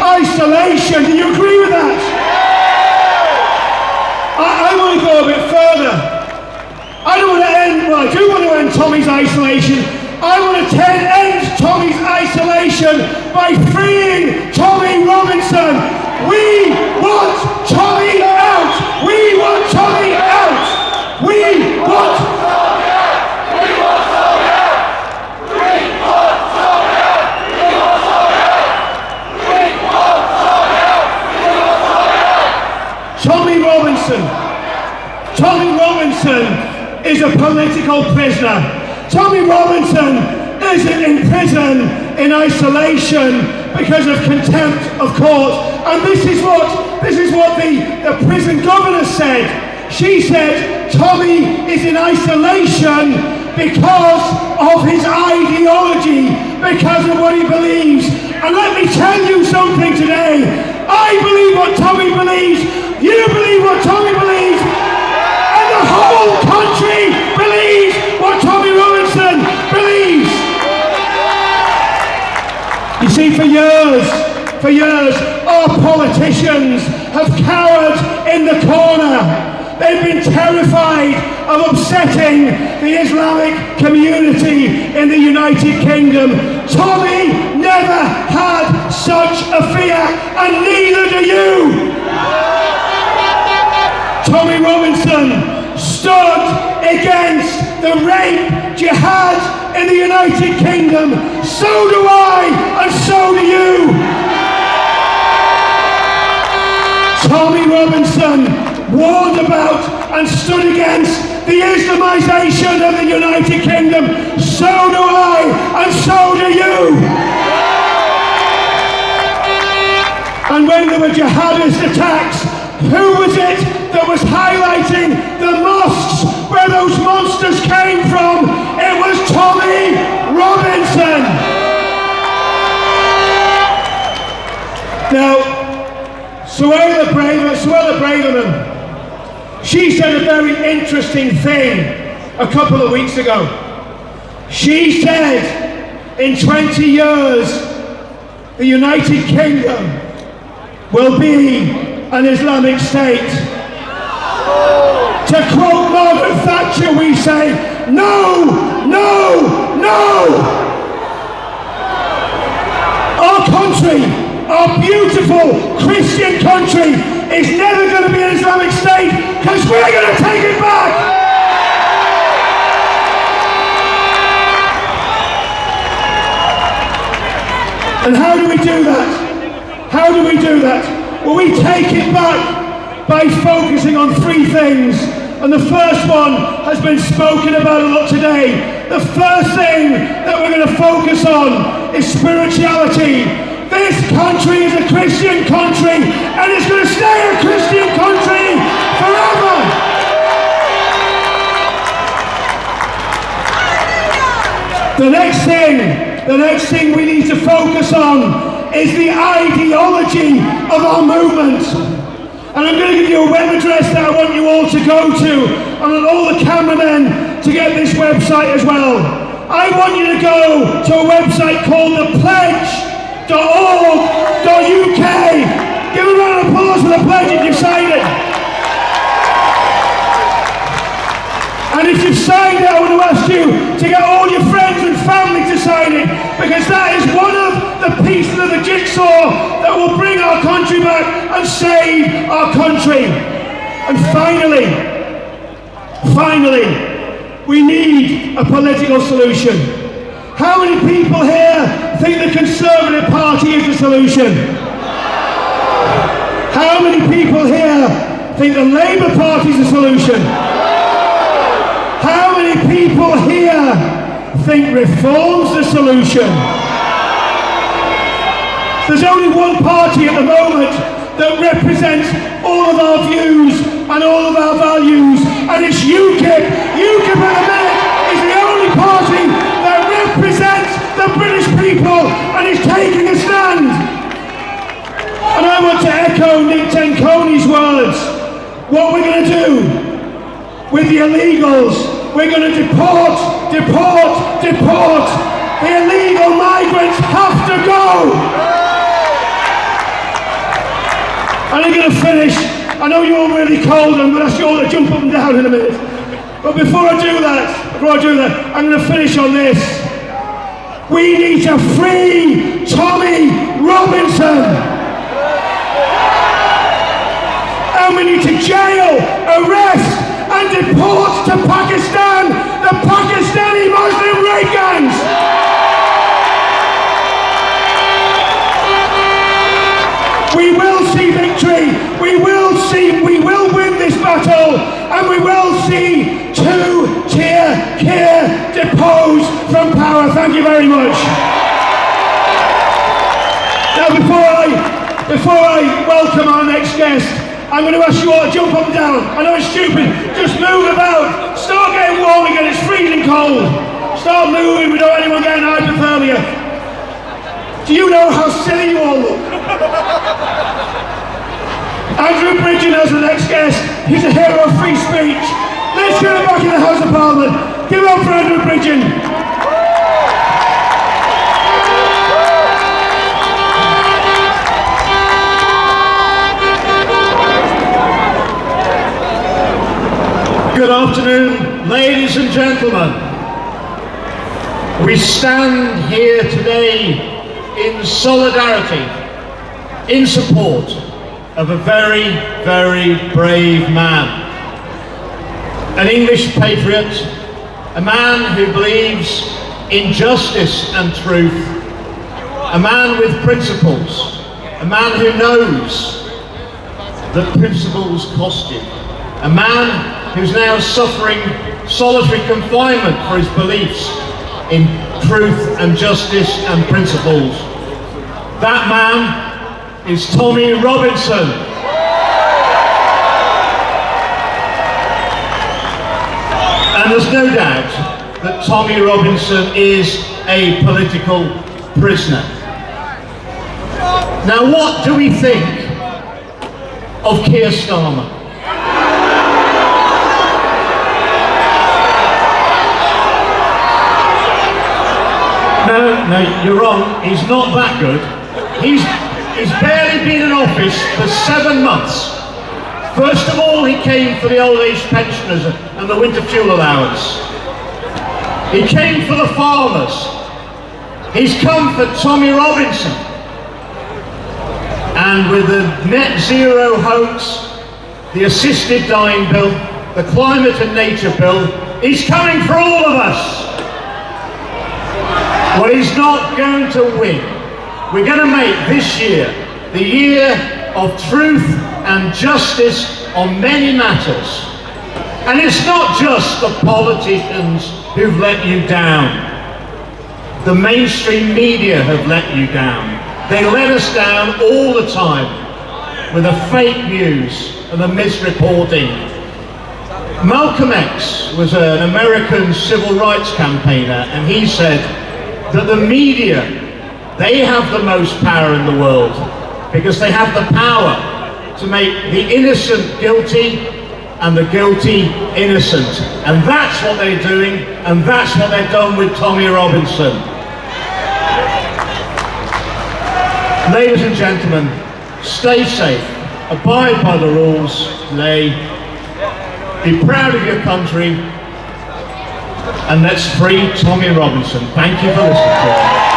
isolation. Do you agree with that? I want to go a bit further. I don't want to end, well, I do want to end Tommy's isolation. I want to end Tommy's isolation by freeing Tommy Robinson. We want Tommy out. We want Tommy out. We want Tommy out. We want Tommy out. We want Tommy out. We want Tommy out. We want Tommy out. We want Tommy out. Tommy Robinson. Tommy Robinson is a political prisoner. Tommy Robinson isn't in prison in isolation because of contempt of court. And this is what the prison governor said. She said Tommy is in isolation because of his ideology, because of what he believes. And let me tell you something today. I believe what Tommy believes. You believe what Tommy believes. And the whole country believes what Tommy Robinson believes. You see, for years, our politicians have cowered in the corner. They've been terrified of upsetting the Islamic community in the United Kingdom. Tommy never had such a fear, and neither do you. Tommy Robinson stood against the rape jihad in the United Kingdom. So do I, and so do you. Tommy Robinson warned about and stood against the Islamization of the United Kingdom. So do I, and so do you. And when there were jihadist attacks, who was it that was highlighting the mosques where those monsters came from? It was Tommy Robinson. Now, Suella Braverman, she said a very interesting thing a couple of weeks ago. She said, in 20 years, the United Kingdom will be an Islamic state. To quote Margaret Thatcher, we say, no, no, no! Our country, our beautiful Christian country, is never going to be an Islamic state, because we're going to take it back! And how do we do that? How do we do that? Well, we take it back by focusing on three things. And the first one has been spoken about a lot today. The first thing that we're going to focus on is spirituality. This country is a Christian country, and it's going to stay a Christian country forever. The next thing we need to focus on is the ideology of our movement. And I'm going to give you a web address that I want you all to go to, and I want all the cameramen to get this website as well. I want you to go to a website called thepledge.org.uk. Give a round of applause for the pledge if you've signed it. And if you've signed it, I want to ask you to get all your friends and family to sign it, because that is one of the pieces of the jigsaw that will bring our country back and save our country. And finally, we need a political solution. How many people here think the Conservative Party is the solution? How many people here think the Labour Party is the solution? How many people here think reform's the solution? There's only one party at the moment that represents all of our views and all of our values, and it's UKIP. UKIP at the minute is the only party that represents the British people and is taking a stand. And I want to echo Nick Tenconi's words. What we're going to do with the illegals, we're going to deport. The illegal migrants have to go. And I'm going to finish. I know you're all really cold, I'm going to ask you all to jump up and down in a minute. But before I do that, I'm going to finish on this. We need to free Tommy Robinson. And we need to jail, arrest, and deport to Pakistan the Pakistani Muslim rape gangs. We will see victory. We will win this battle, and we will see two-tier Keir deposed from power. Thank you very much. Now, before I welcome our next guest, I'm going to ask you all to jump up and down. I know it's stupid. Just move about. Start getting warm again. It's freezing cold. Start moving without anyone getting hypothermia. Do you know how silly you all look? Andrew Bridgen as the next guest. He's a hero of free speech. Let's get him back in the House of Parliament. Give it up for Andrew Bridgen. Good afternoon, ladies and gentlemen. We stand here today in solidarity, in support of a very, very brave man. An English patriot, a man who believes in justice and truth, a man with principles, a man who knows that principles cost him, a man who's now suffering solitary confinement for his beliefs in truth and justice and principles. That man is Tommy Robinson. And there's no doubt that Tommy Robinson is a political prisoner. Now, what do we think of Keir Starmer? No, you're wrong. He's not that good. He's barely been in office for 7 months. First of all, he came for the old age pensioners and the winter fuel allowance. He came for the farmers. He's come for Tommy Robinson. And with the net zero hoax, the assisted dying bill, the climate and nature bill, he's coming for all of us. Well, he's not going to win. We're going to make this year the year of truth and justice on many matters. And it's not just the politicians who've let you down. The mainstream media have let you down. They let us down all the time with the fake news and the misreporting. Malcolm X was an American civil rights campaigner, and he said that the media, they have the most power in the world because they have the power to make the innocent guilty and the guilty innocent. And that's what they're doing, and that's what they've done with Tommy Robinson. Ladies and gentlemen, stay safe, abide by the rules, be proud of your country, and let's free Tommy Robinson. Thank you for listening to me.